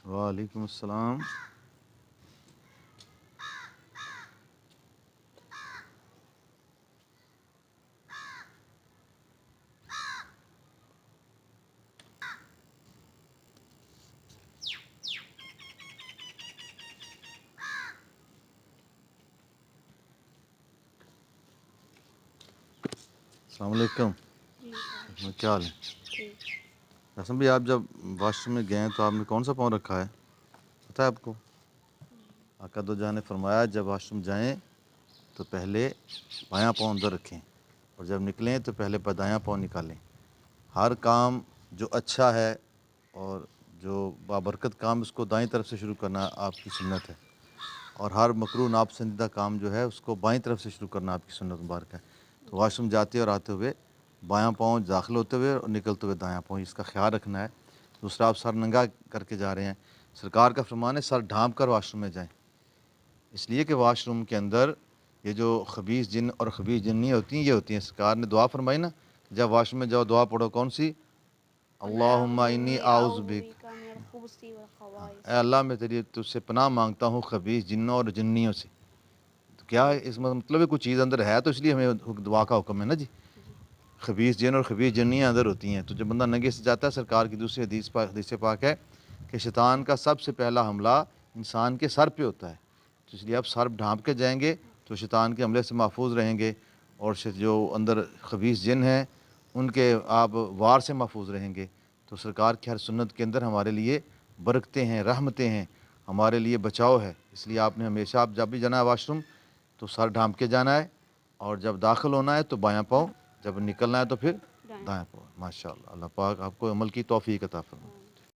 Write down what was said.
वालेकुम अस्सलाम। अस्सलाम वालेकुम। क्या हाल है? रसम भाई, आप जब वाशरूम में गए हैं तो आपने कौन सा पाँव रखा है, पता है आपको? आका दो जहां ने फरमाया जब वाशरूम जाएं तो पहले बायां पाँव अंदर रखें और जब निकलें तो पहले दायां पाँव निकालें। हर काम जो अच्छा है और जो बाबरकत काम उसको दाईं तरफ से शुरू करना आपकी सुन्नत है, और हर मकरूह नापसंदीदा काम जो है उसको बाईं तरफ से शुरू करना आपकी सुन्नत मुबारक है। तो वाशरूम जाते और आते हुए बायां पाँव दाखिल होते हुए और निकलते हुए दायां पाँव, इसका ख्याल रखना है। दूसरा, आप सर नंगा करके जा रहे हैं, सरकार का फरमान है सर ढांप कर वाशरूम में जाएं, इसलिए कि वाशरूम के अंदर ये जो खबीस जिन और खबीस जिन्नी होती हैं, ये होती हैं। सरकार ने दुआ फरमाई ना, जब वाशरूम में जाओ दुआ पढ़ो, कौन सी? अल्लाहुम्मा इन्नी आउज़ु बिक, ऐ अल्लाह मैं तेरी तुझसे पनाह मांगता हूँ खबीस जिन्नों और जिन्नियों से। तो क्या है इस मतलब है, कुछ चीज़ अंदर है तो इसलिए हमें दुआ का हुक्म है ना जी। खबीस जिन और खबीस जिन्नियाँ अंदर होती हैं। तो जब बंदा नंगे से जाता है, सरकार की दूसरी हदीस पाक है कि शैतान का सबसे पहला हमला इंसान के सर पे होता है। तो इसलिए आप सर ढांप के जाएंगे तो शैतान के हमले से महफूज रहेंगे, और जो अंदर खबीस जिन हैं उनके आप वार से महफूज रहेंगे। तो सरकार की हर सुन्नत के अंदर हमारे लिए बरकतें हैं, रहमतें हैं, हमारे लिए बचाव है। इसलिए आपने हमेशा, आप जब भी जाना है वाशरूम तो सर ढांप के जाना है, और जब दाखिल होना है तो बायां पाँव, जब निकलना है तो फिर दाएं पाँव। माशाअल्लाह, अल्लाह पाक आपको अमल की तौफीक अता फरमाए।